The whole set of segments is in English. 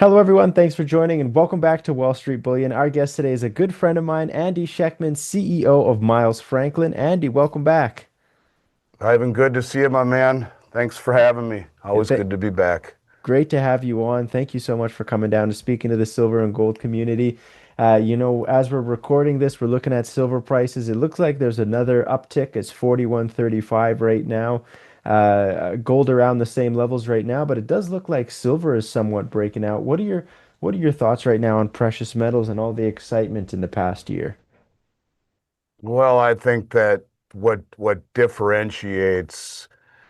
Hello, everyone. Thanks for joining and welcome back to Wall Street Bullion. Our guest today is a good friend of mine, Andy Schectman, CEO of Miles Franklin. Andy, welcome back. Ivan, good to see you, my man. Thanks for having me. It- Always th- good to be back. Great to have you on. Thank you so much for coming down to speaking to the silver and gold community. As we're recording this, we're looking at silver prices. It looks like there's another uptick. It's 41.35 right now. Gold around the same levels right now, but it does look like silver is somewhat breaking out. What are your thoughts right now on precious metals and all the excitement in the past year? Well, I think that what differentiates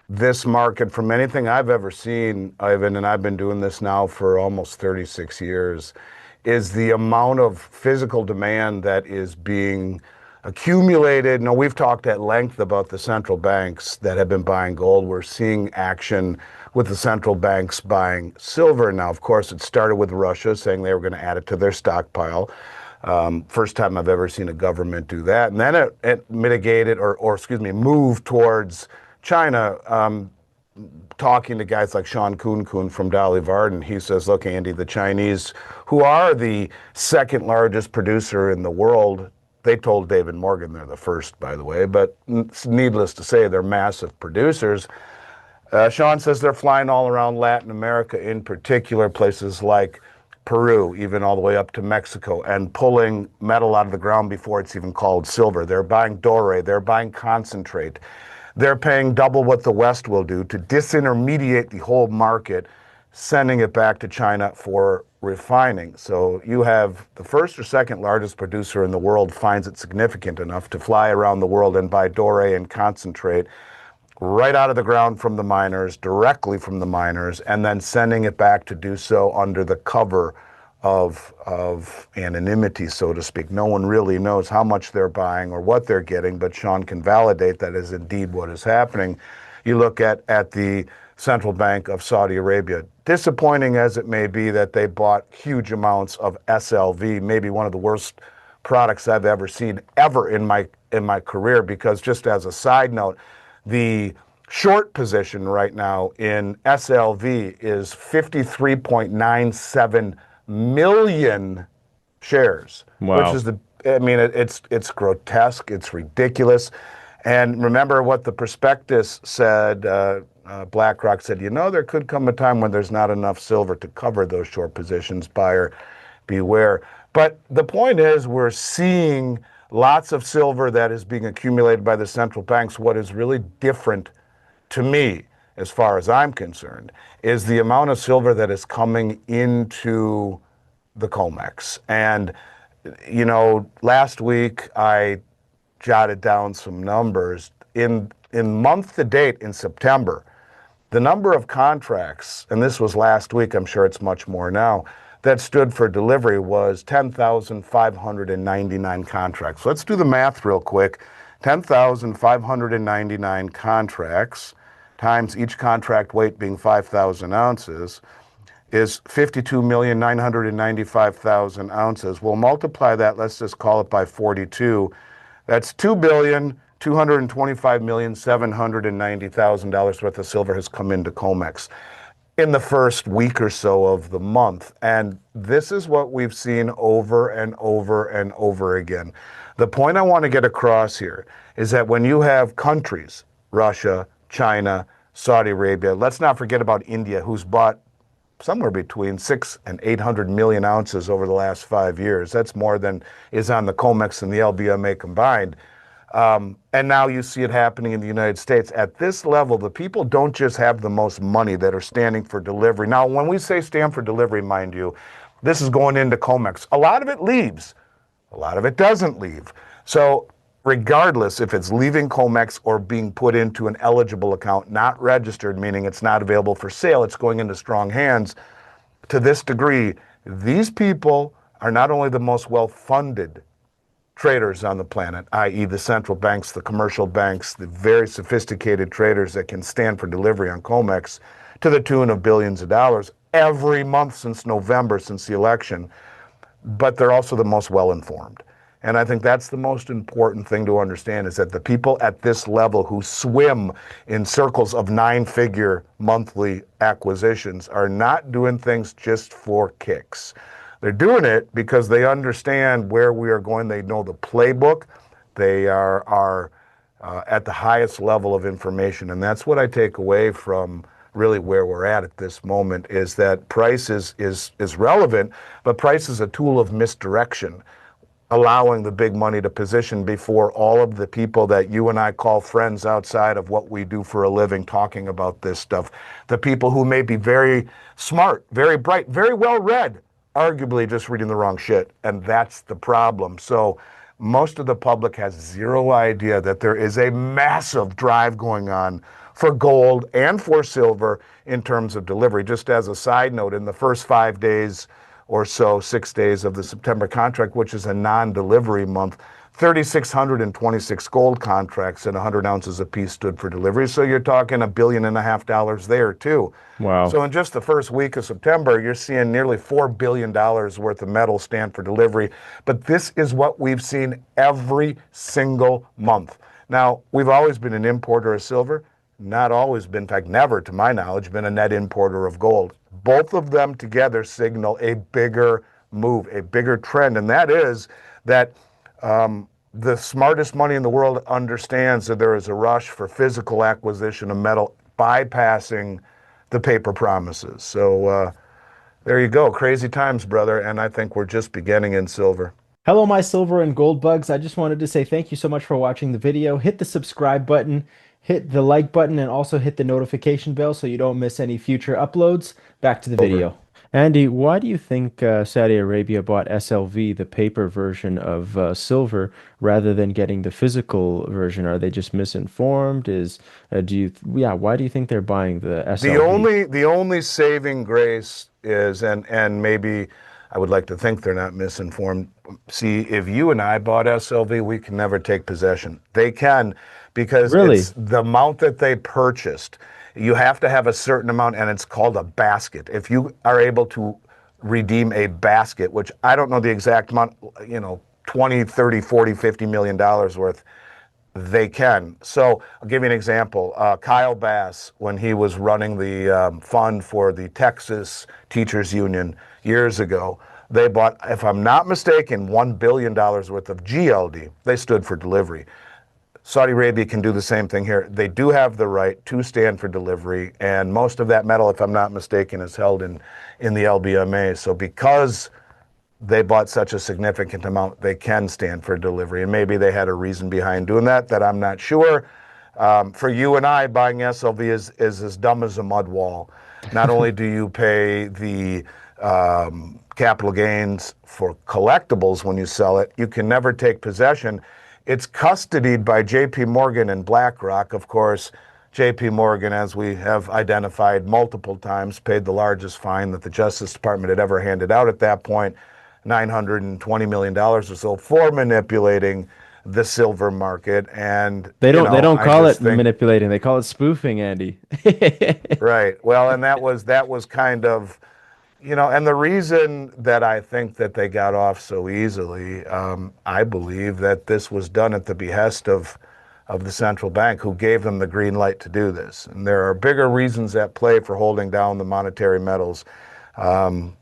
this market from anything I've ever seen, Ivan, and I've been doing this now for almost 36 years, is the amount of physical demand that is being accumulated. Now, we've talked at length about the central banks that have been buying gold. We're seeing action with the central banks buying silver. Now, of course, it started with Russia saying they were going to add it to their stockpile. First time I've ever seen a government do that. And then it mitigated or excuse me, moved towards China. Talking to guys like Sean Kuhn from Dolly Varden, he says, look, Andy, the Chinese, who are the second largest producer in the world, they told David Morgan they're the first, by the way, but needless to say, they're massive producers. Sean says they're flying all around Latin America, in particular places like Peru, even all the way up to Mexico, and pulling metal out of the ground before it's even called silver. They're buying doré, they're buying concentrate. They're paying double what the West will do to disintermediate the whole market, sending it back to China for refining. So you have the first or second largest producer in the world finds it significant enough to fly around the world and buy doré and concentrate right out of the ground from the miners, directly from the miners, and then sending it back to do so under the cover of anonymity, so to speak. No one really knows how much they're buying or what they're getting, but Sean can validate that is indeed what is happening. You look at the Central Bank of Saudi Arabia. Disappointing as it may be that they bought huge amounts of SLV, maybe one of the worst products I've ever seen ever in my career, because just as a side note, the short position right now in SLV is 53.97 million shares, which Wow. is it's grotesque, it's ridiculous. And remember what the prospectus said, BlackRock said, there could come a time when there's not enough silver to cover those short positions, buyer beware. But the point is, we're seeing lots of silver that is being accumulated by the central banks. What is really different to me, as far as I'm concerned, is the amount of silver that is coming into the COMEX. And, last week I jotted down some numbers. In month to date in September, the number of contracts, and this was last week, I'm sure it's much more now, that stood for delivery was 10,599 contracts. Let's do the math real quick. 10,599 contracts times each contract weight being 5,000 ounces is 52,995,000 ounces. We'll multiply that, let's just call it by 42. That's $2,225,790,000 worth of silver has come into COMEX in the first week or so of the month. And this is what we've seen over and over and over again. The point I want to get across here is that when you have countries, Russia, China, Saudi Arabia, let's not forget about India, who's bought somewhere between 6 and 800 million ounces over the last 5 years. That's more than is on the COMEX and the LBMA combined. And now you see it happening in the United States. At this level, the people don't just have the most money that are standing for delivery. Now, when we say stand for delivery, mind you, this is going into COMEX. A lot of it leaves. A lot of it doesn't leave. So regardless if it's leaving COMEX or being put into an eligible account, not registered, meaning it's not available for sale, it's going into strong hands, to this degree, these people are not only the most well-funded traders on the planet, i.e. the central banks, the commercial banks, the very sophisticated traders that can stand for delivery on COMEX to the tune of billions of dollars every month since November, since the election, but they're also the most well-informed. And I think that's the most important thing to understand is that the people at this level who swim in circles of 9-figure monthly acquisitions are not doing things just for kicks. They're doing it because they understand where we are going. They know the playbook. They are at the highest level of information. And that's what I take away from really where we're at this moment is that price is relevant, but price is a tool of misdirection, allowing the big money to position before all of the people that you and I call friends outside of what we do for a living talking about this stuff. The people who may be very smart, very bright, very well read, arguably just reading the wrong shit. And that's the problem. So most of the public has zero idea that there is a massive drive going on for gold and for silver in terms of delivery. Just as a side note, in the first 5 days or so, 6 days of the September contract, which is a non-delivery month, 3,626 gold contracts and 100 ounces apiece stood for delivery. So you're talking $1.5 billion there too. Wow. So in just the first week of September, you're seeing nearly $4 billion worth of metal stand for delivery. But this is what we've seen every single month. Now, we've always been an importer of silver, not always been, in fact, never, to my knowledge, been a net importer of gold. Both of them together signal a bigger move, a bigger trend, and that is that the smartest money in the world understands that there is a rush for physical acquisition of metal, bypassing the paper promises. So there you go. Crazy times, brother, and I think we're just beginning in silver. Hello, my silver and gold bugs. I just wanted to say thank you so much for watching the video. Hit the subscribe button, hit the like button, and also hit the notification bell so you don't miss any future uploads. Back to the Over. video. Andy, why do you think Saudi Arabia bought SLV, the paper version of silver, rather than getting the physical version? Are they just misinformed? Yeah, why do you think they're buying the The SLV? only the only saving grace is, and maybe I would like to think they're not misinformed. See, if you and I bought SLV, we can never take possession. They can, because Really? it's the amount that they purchased. You have to have a certain amount, and it's called a basket. If you are able to redeem a basket, which I don't know the exact amount, 20, 30, 40, $50 million worth, they can. So I'll give you an example. Kyle Bass, when he was running the fund for the Texas Teachers Union years ago, they bought, if I'm not mistaken, $1 billion worth of GLD. They stood for delivery. Saudi Arabia can do the same thing here. They do have the right to stand for delivery, and most of that metal, if I'm not mistaken, is held in the LBMA. So because they bought such a significant amount, they can stand for delivery. And maybe they had a reason behind doing that I'm not sure. For you and I, buying SLV is as dumb as a mud wall. Not only do you pay the capital gains for collectibles when you sell it, you can never take possession. It's custodied by JP Morgan and BlackRock. Of course, JP Morgan, as we have identified multiple times, paid the largest fine that the Justice Department had ever handed out at that point, $920 million or so, for manipulating the silver market. And, They don't I call it just think, manipulating. They call it spoofing, Andy. right. Well, and that was kind of, and the reason that I think that they got off so easily, I believe that this was done at the behest of the central bank, who gave them the green light to do this. And there are bigger reasons at play for holding down the monetary metals. Um,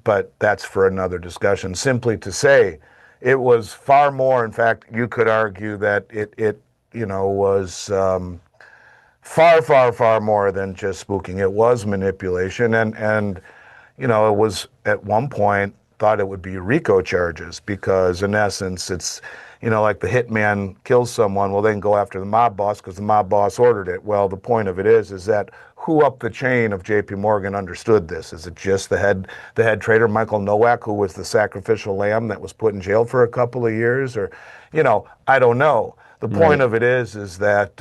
but that's for another discussion. Simply to say, it was far more. In fact, you could argue that it was far, far, far more than just spooking. It was manipulation, and it was at one point thought it would be RICO charges because, in essence, it's like the hitman kills someone. Well, they can go after the mob boss because the mob boss ordered it. Well, the point of it is that who up the chain of J.P. Morgan understood this? Is it just the head trader Michael Nowak, who was the sacrificial lamb that was put in jail for a couple of years, or I don't know. The point Right. of it is that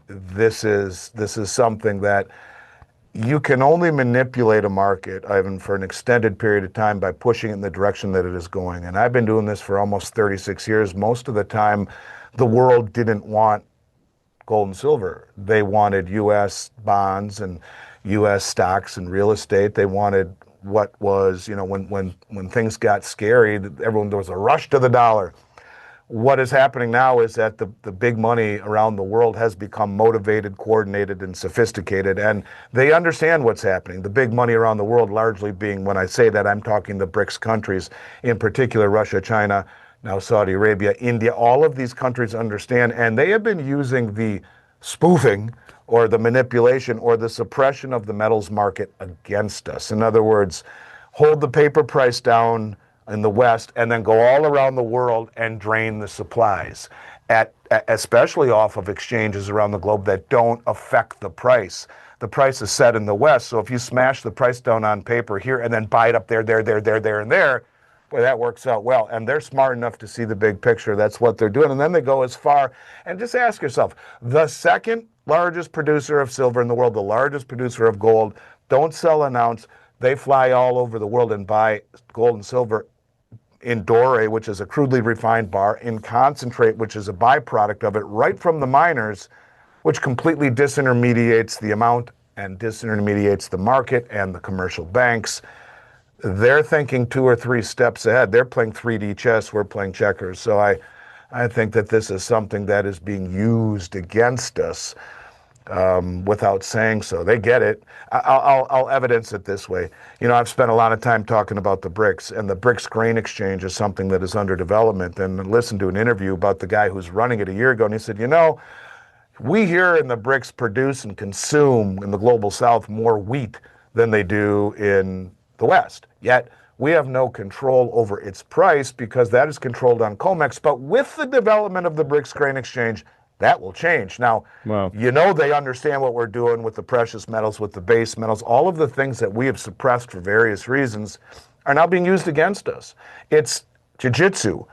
this is something that you can only manipulate a market, Ivan, for an extended period of time by pushing it in the direction that it is going. And I've been doing this for almost 36 years. Most of the time, the world didn't want gold and silver. They wanted U.S. bonds and U.S. stocks and real estate. They wanted what was, when things got scary, everyone, there was a rush to the dollar. What is happening now is that the big money around the world has become motivated, coordinated, and sophisticated, and they understand what's happening. The big money around the world, largely being, when I say that, I'm talking the BRICS countries, in particular Russia, China, now Saudi Arabia, India. All of these countries understand, and they have been using the spoofing or the manipulation or the suppression of the metals market against us. In other words, hold the paper price down in the West and then go all around the world and drain the supplies, especially off of exchanges around the globe that don't affect the price. The price is set in the West, so if you smash the price down on paper here and then buy it up there, and there, boy, that works out well. And they're smart enough to see the big picture. That's what they're doing. And then they go as far, and just ask yourself, the second largest producer of silver in the world, the largest producer of gold, don't sell an ounce. They fly all over the world and buy gold and silver in doré, which is a crudely refined bar, in concentrate, which is a byproduct of it, right from the miners, which completely disintermediates the amount and disintermediates the market and the commercial banks. They're thinking 2 or 3 steps ahead. They're playing 3D chess. We're playing checkers. So I think that this is something that is being used against us without saying so. They get it. I'll evidence it this way. I've spent a lot of time talking about the BRICS, and the BRICS grain exchange is something that is under development. And I listened to an interview about the guy who's running it a year ago, and he said, we here in the BRICS produce and consume in the global south more wheat than they do in the West. Yet we have no control over its price because that is controlled on COMEX. But with the development of the BRICS grain exchange, that will change. Now, Wow. they understand what we're doing with the precious metals, with the base metals. All of the things that we have suppressed for various reasons are now being used against us. It's jiu-jitsu.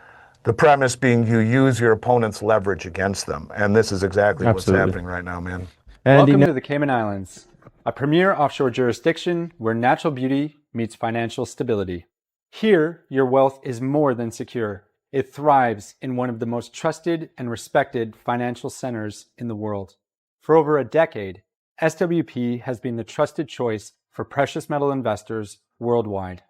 The premise being you use your opponent's leverage against them. And this is exactly what's Absolutely. happening right now, man. Andy, Welcome now, to the Cayman Islands, a premier offshore jurisdiction where natural beauty meets financial stability. Here, your wealth is more than secure. It thrives in one of the most trusted and respected financial centers in the world. For over a decade, SWP has been the trusted choice for precious metal investors worldwide.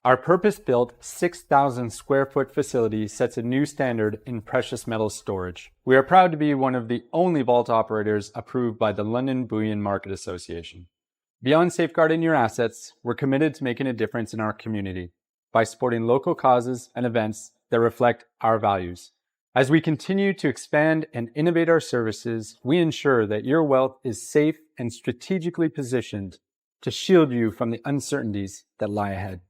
Our purpose-built 6,000 square foot facility sets a new standard in precious metals storage. We are proud to be one of the only vault operators approved by the London Bullion Market Association. Beyond safeguarding your assets, we're committed to making a difference in our community by supporting local causes and events that reflect our values. As we continue to expand and innovate our services, we ensure that your wealth is safe and strategically positioned to shield you from the uncertainties that lie ahead.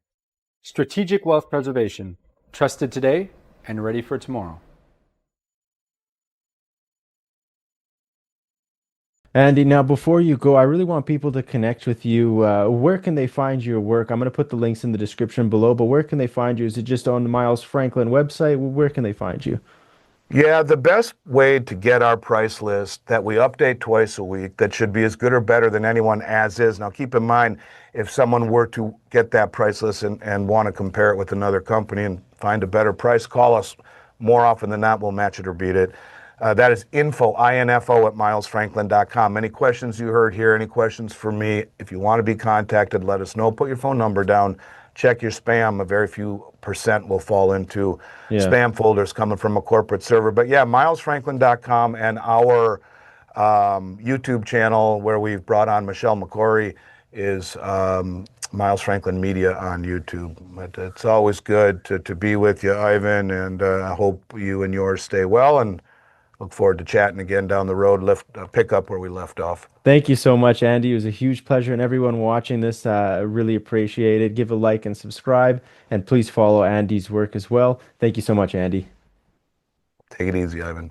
Strategic wealth preservation, trusted today and ready for tomorrow. Andy, now before you go, I really want people to connect with you. Where can they find your work? I'm going to put the links in the description below, but where can they find you? Is it just on the Miles Franklin website? Where can they find you? Yeah, the best way to get our price list that we update twice a week, that should be as good or better than anyone as is. Now, keep in mind, if someone were to get that price list and want to compare it with another company and find a better price, call us. More often than not, we'll match it or beat it. That is info, at milesfranklin.com. Any questions you heard here, any questions for me, if you want to be contacted, let us know. Put your phone number down. Check your spam. A very few percent will fall into spam folders coming from a corporate server. But yeah, milesfranklin.com, and our YouTube channel where we've brought on Michelle McCory is Miles Franklin Media on YouTube. But it's always good to be with you, Ivan, and I hope you and yours stay well, and look forward to chatting again down the road, pick up where we left off. Thank you so much, Andy. It was a huge pleasure, and everyone watching this, really appreciate it. Give a like and subscribe, and please follow Andy's work as well. Thank you so much, Andy. Take it easy, Ivan.